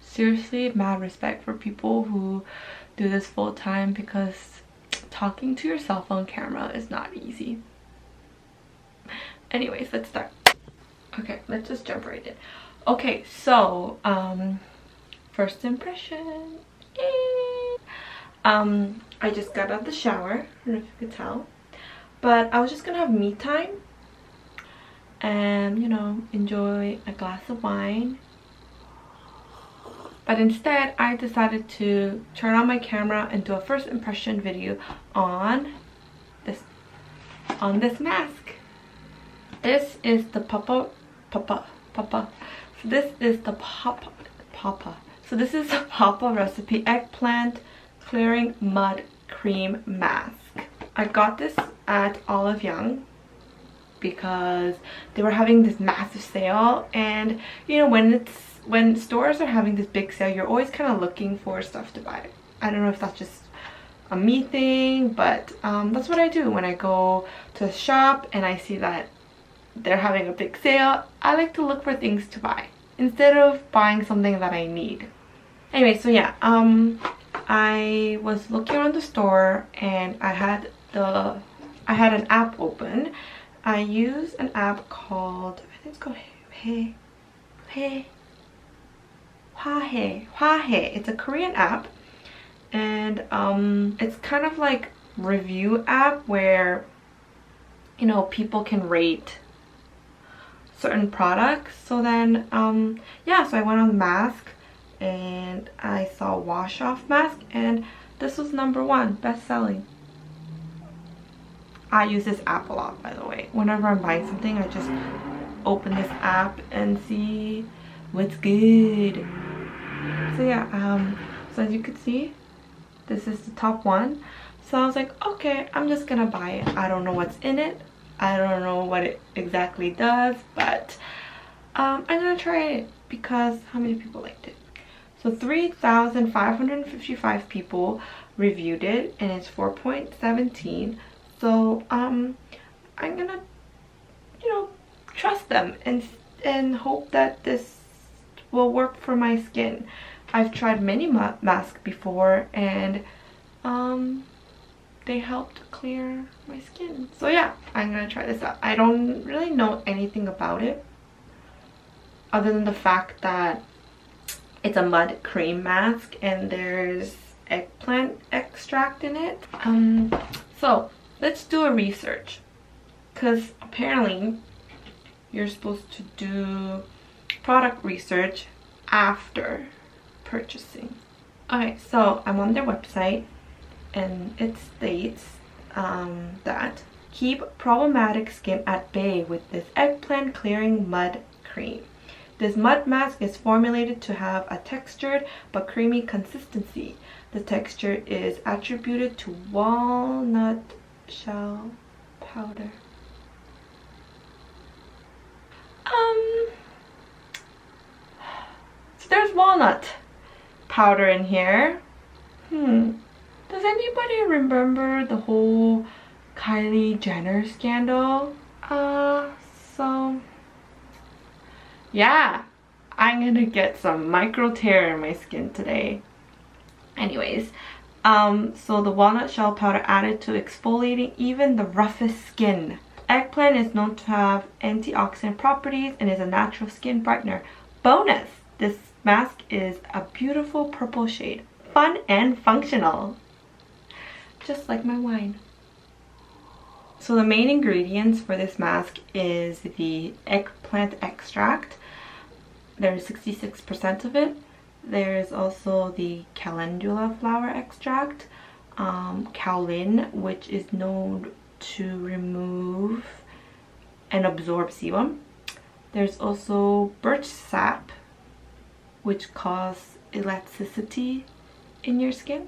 seriously mad respect for people who do this full time, because talking to yourself on camera is not easy. Anyways, let's start. Okay, let's just jump right in. Okay, so first impression. I just got out of the shower, I don't know if you could tell, but I was just gonna have me time and, you know, enjoy a glass of wine. But instead, I decided to turn on my camera and do a first impression video on this mask. This is the Papa. So this is the Papa. So this is the Papa recipe eggplant clearing mud cream mask. I got this at Olive Young because they were having this massive sale, and you know, when stores are having this big sale, you're always kind of looking for stuff to buy. I don't know if that's just a me thing, but that's what I do when I go to a shop and I see that they're having a big sale. I like to look for things to buy instead of buying something that I need. Anyway, so yeah, I was looking around the store and I had an app open. I use an app called, I think it's called Hwahe. It's a Korean app, and it's kind of like review app where, you know, people can rate certain products. So then yeah, so I went on the mask and I saw wash off mask, and this was #1 best selling. I use this app a lot, by the way. Whenever I'm buying something, I just open this app and see what's good. So yeah, so as you can see, this is the top one. So I was like, okay, I'm just gonna buy it. I don't know what's in it, I don't know what it exactly does, but I'm gonna try it because how many people liked it? So 3,555 people reviewed it, and it's 4.17. So I'm gonna, you know, trust them and hope that this will work for my skin. I've tried many masks before, and they helped clear my skin. So yeah, I'm gonna try this out. I don't really know anything about it other than the fact that it's a mud cream mask and there's eggplant extract in it. So let's do a research, because apparently you're supposed to do product research after purchasing. Okay, so I'm on their website and it states that keep problematic skin at bay with this eggplant clearing mud cream. This mud mask is formulated to have a textured but creamy consistency. The texture is attributed to walnut shell powder. So there's walnut powder in here. Does anybody remember the whole Kylie Jenner scandal? So yeah, I'm gonna get some micro tear in my skin today. Anyways, so the walnut shell powder added to exfoliating even the roughest skin. Eggplant is known to have antioxidant properties and is a natural skin brightener. Bonus! This mask is a beautiful purple shade. Fun and functional. Just like my wine. So the main ingredients for this mask is the eggplant extract. There's 66% of it. There's also the calendula flower extract, kaolin, which is known to remove and absorb sebum. There's also birch sap, which causes elasticity in your skin.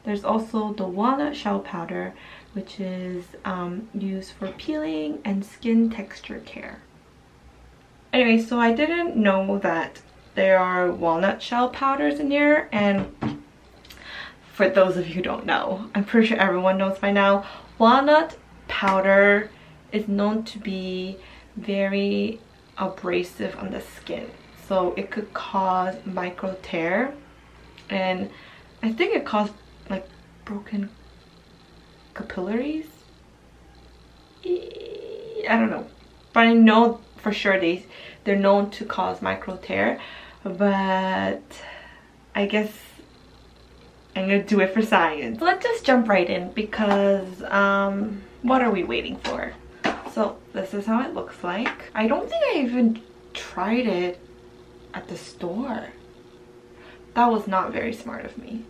There's also the walnut shell powder, which is used for peeling and skin texture care. Anyway, so I didn't know that there are walnut shell powders in here, and for those of you who don't know, I'm pretty sure everyone knows by now, walnut powder is known to be very abrasive on the skin. so it could cause micro tear, and I think it caused like broken capillaries. I don't know, but I know for sure they're known to cause micro tear, but I guess I'm gonna do it for science. Let's just jump right in because what are we waiting for? So this is how it looks like. I don't think I even tried it at the store. That was not very smart of me.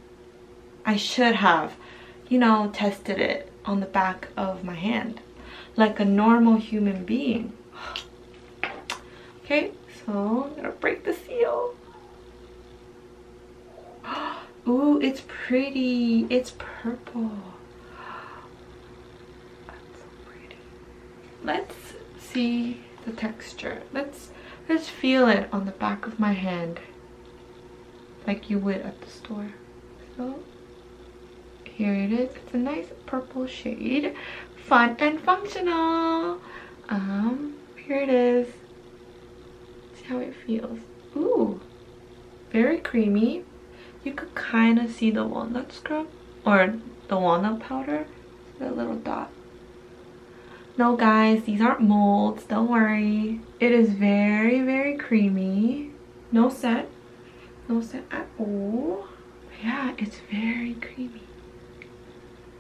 I should have, you know, tested it on the back of my hand like a normal human being. Okay, so I'm gonna break the seal. Ooh, it's pretty. It's purple. That's so pretty. Let's see the texture. Let's feel it on the back of my hand like you would at the store. So here it is. It's a nice purple shade. Fun and functional. Here it is. See how it feels. Ooh, very creamy. You could kind of see the walnut scrub or the walnut powder. That little dot. No guys, these aren't molds, don't worry. It is very, very creamy. No set. No set at all. Yeah, it's very creamy.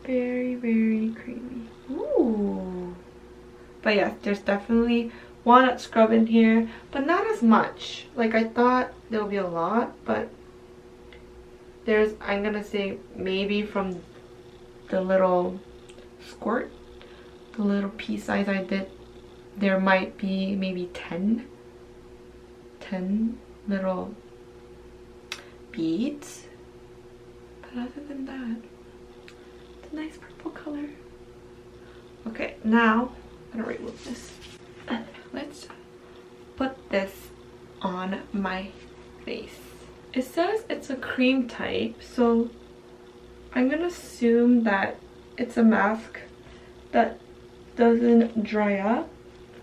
Very, very creamy. Ooh. But yeah, there's definitely walnut scrub in here, but not as much. Like I thought there would be a lot, but there's, I'm gonna say maybe from the little squirt, the little pea size I did, there might be maybe 10 little beads. But other than that, it's a nice purple color. Okay, now I'm gonna remove this. Let's put this on my face. It says it's a cream type, so I'm gonna assume that it's a mask that doesn't dry up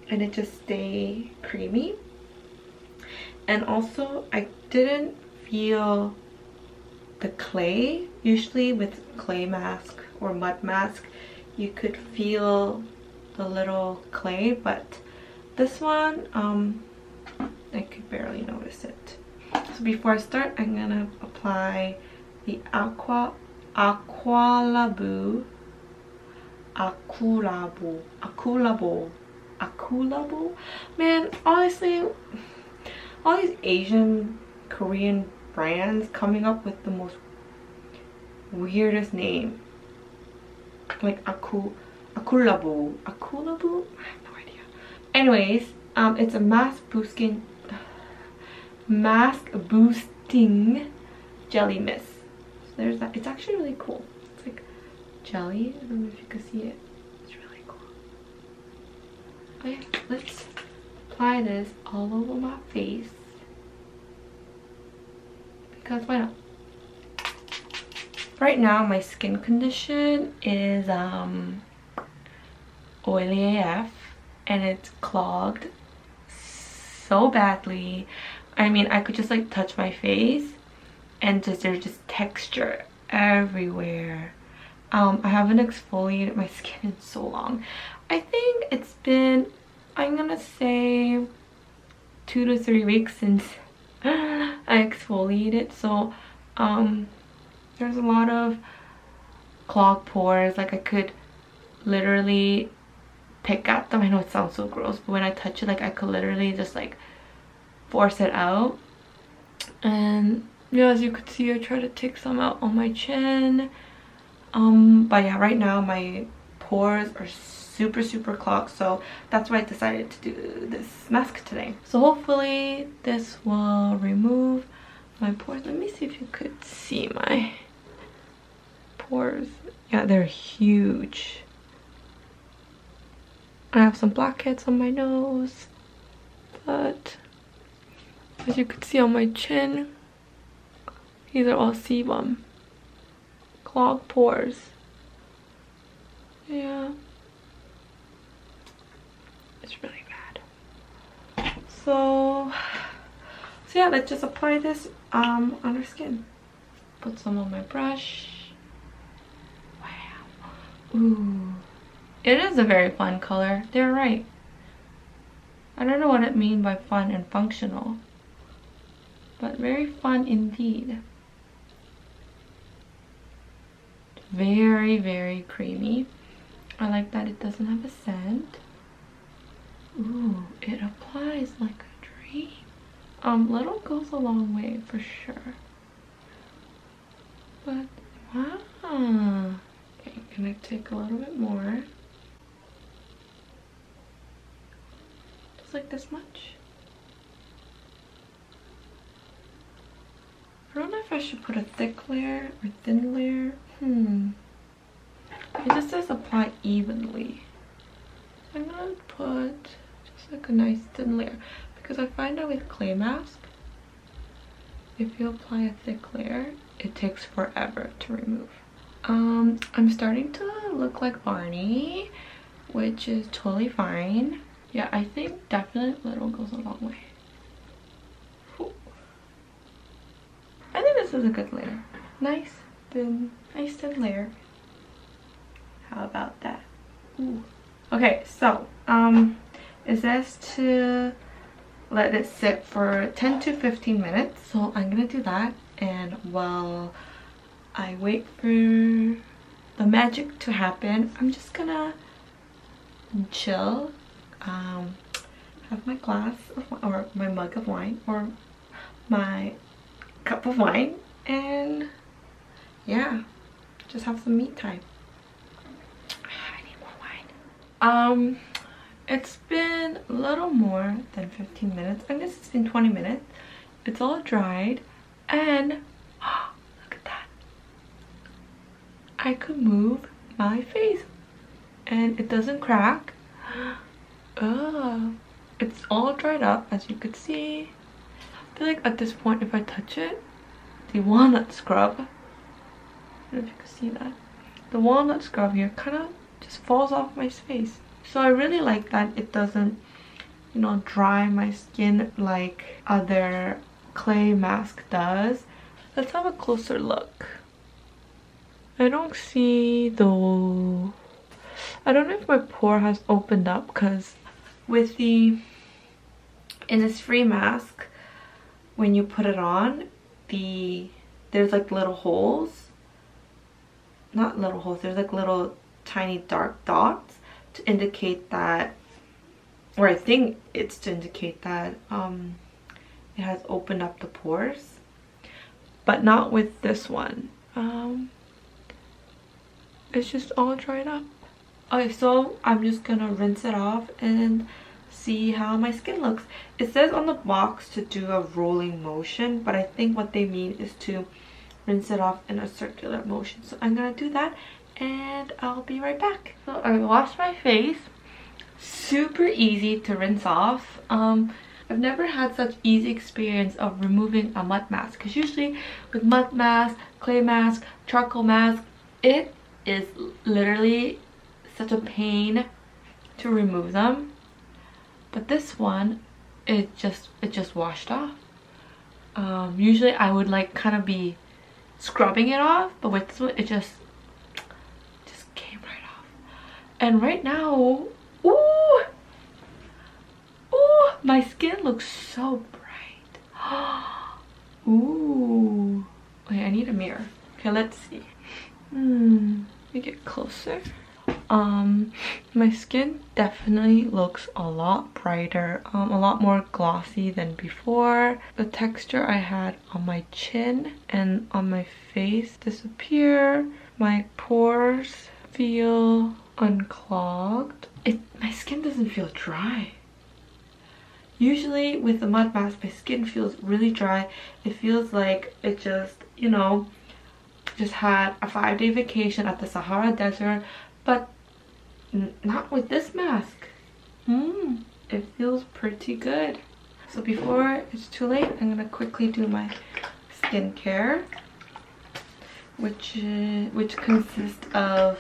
and it just stay creamy. And also I didn't feel the clay. Usually with clay mask or mud mask you could feel the little clay, but this one I could barely notice it. So before I start, I'm gonna apply the Aqualabo. Man, honestly, all these Asian, Korean brands coming up with the most weirdest name. Like Aqualabo. I have no idea. Anyways, it's a mask boosting jelly mist. So there's that. It's actually really cool. It's like jelly. I don't know if you can see it. It's really cool. Okay, let's apply this all over my face because why not? Right now my skin condition is oily AF and it's clogged so badly. I mean, I could just like touch my face and there's just texture everywhere. I haven't exfoliated my skin in so long. I think it's been, I'm gonna say 2 to 3 weeks since I exfoliated. So there's a lot of clogged pores. Like I could literally pick at them. I know it sounds so gross, but when I touch it, like I could literally just like force it out. And yeah, as you could see, I try to take some out on my chin. But yeah, right now my pores are super clogged, so that's why I decided to do this mask today. So hopefully this will remove my pores. Let me see if you could see my pores. Yeah, they're huge. I have some blackheads on my nose, but as you can see on my chin, these are all sebum. Clogged pores. Yeah. It's really bad. So So yeah, let's just apply this on our skin. Put some on my brush. Wow. Ooh. It is a very fun color. They're right. I don't know what it means by fun and functional, but very fun indeed. Very, very creamy. I like that it doesn't have a scent. Ooh, it applies like a dream. Little goes a long way for sure. But wow. Okay, I'm gonna take a little bit more. Just like this much. I don't know if I should put a thick layer or thin layer. It just says apply evenly. I'm gonna put just like a nice thin layer because I find that with clay mask, if you apply a thick layer, it takes forever to remove. I'm starting to look like Barney, which is totally fine. Yeah, I think definitely little goes a long way. Ooh. I think this is a good layer. Nice thin layer. How about that? Ooh. Okay, so it says to let it sit for 10 to 15 minutes. So I'm gonna do that, and while I wait for the magic to happen, I'm just gonna chill. Have my glass of wine, or my mug of wine, or my cup of wine, and yeah, just have some me time. I need more wine. It's been a little more than 15 minutes. I guess it's been 20 minutes. It's all dried, and look at that. I could move my face and it doesn't crack. It's all dried up, as you could see. I feel like at this point, if I touch it, the walnut scrub, I don't know if you can see that, the walnut scrub here kind of just falls off my face. So I really like that it doesn't, you know, dry my skin like other clay mask does. Let's have a closer look. I don't see though. I don't know if my pore has opened up, because with in this free mask, when you put it on, there's like little holes. Not little holes, there's like little tiny dark dots to indicate that, or I think it's to indicate that it has opened up the pores, but not with this one. It's just all dried up. Okay, so I'm just gonna rinse it off and see how my skin looks. It says on the box to do a rolling motion, but I think what they mean is to rinse it off in a circular motion. So I'm gonna do that and I'll be right back. So I washed my face. Super easy to rinse off. I've never had such easy experience of removing a mud mask, because usually with mud mask, clay mask, charcoal mask, it is literally such a pain to remove them. But this one, it just washed off. Usually I would like kind of be scrubbing it off, but with this one it just came right off. And right now, ooh, my skin looks so bright. Ooh. Okay, I need a mirror. Okay, let's see. Let me get closer. My skin definitely looks a lot brighter, a lot more glossy than before. The texture I had on my chin and on my face disappear. My pores feel unclogged. My skin doesn't feel dry. Usually with the mud mask, my skin feels really dry. It feels like it just, you know, just had a 5-day vacation at the Sahara Desert, but not with this mask. It feels pretty good. So before it's too late, I'm gonna quickly do my skincare, which consists of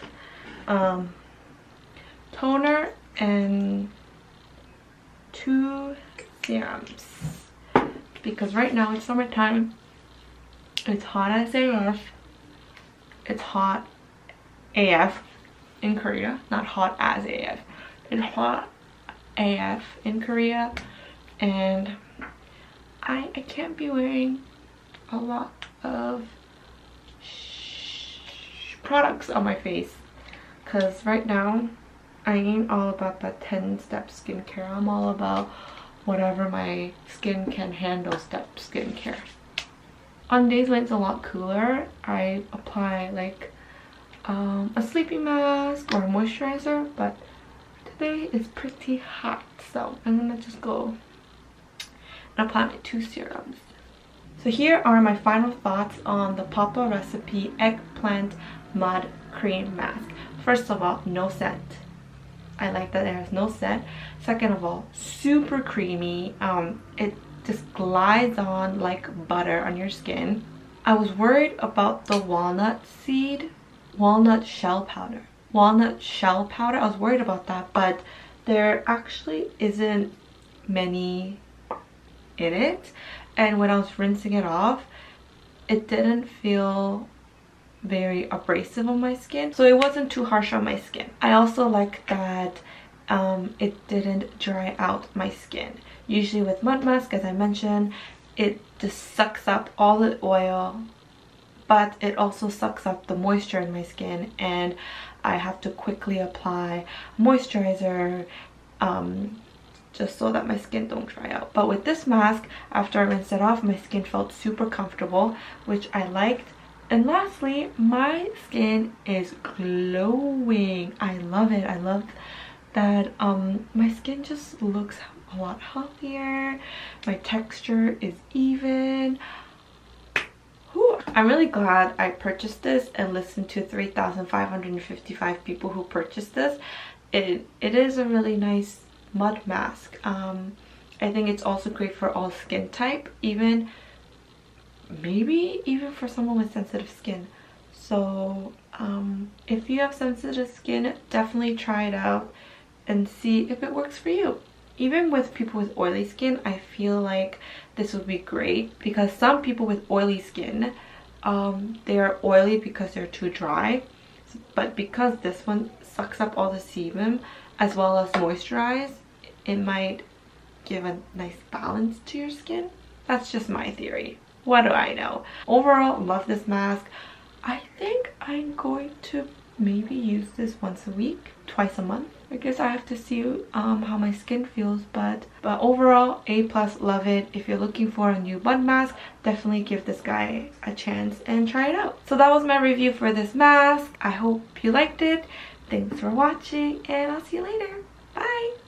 toner and 2 serums. because right now it's summertime. It's hot as AF. It's hot AF in Korea, not hot as AF. It's hot AF in Korea, and I can't be wearing a lot of products on my face, because right now I ain't all about that 10-step skincare. I'm all about whatever my skin can handle step skincare. On days when it's a lot cooler, I apply like a sleeping mask or a moisturizer, but today is pretty hot, so I'm gonna just go and apply my 2 serums. So here are my final thoughts on the Papa Recipe Eggplant Mud Cream Mask. First of all, no scent. I like that it has no scent. Second of all, super creamy. It just glides on like butter on your skin. I was worried about the walnut shell powder. Walnut shell powder, I was worried about that, but there actually isn't many in it. And when I was rinsing it off, it didn't feel very abrasive on my skin, so it wasn't too harsh on my skin. I also like that it didn't dry out my skin. Usually with mud mask, as I mentioned, it just sucks up all the oil, but it also sucks up the moisture in my skin, and I have to quickly apply moisturizer just so that my skin don't dry out. But with this mask, after I rinsed it off, my skin felt super comfortable, which I liked. And lastly, my skin is glowing. I love it. I love that my skin just looks a lot healthier. My texture is even. Whew. I'm really glad I purchased this and listened to 3,555 people who purchased this. It is a really nice mud mask. I think it's also great for all skin type, maybe even for someone with sensitive skin. So if you have sensitive skin, definitely try it out and see if it works for you. Even with people with oily skin, I feel like this would be great, because some people with oily skin, they are oily because they're too dry, but because this one sucks up all the sebum as well as moisturize, it might give a nice balance to your skin. That's just my theory. What do I know? Overall, love this mask. I think I'm going to maybe use this once a week, twice a month. I guess I have to see how my skin feels, but overall, A+, love it. If you're looking for a new mud mask, definitely give this guy a chance and try it out. So that was my review for this mask. I hope you liked it. Thanks for watching, and I'll see you later. Bye!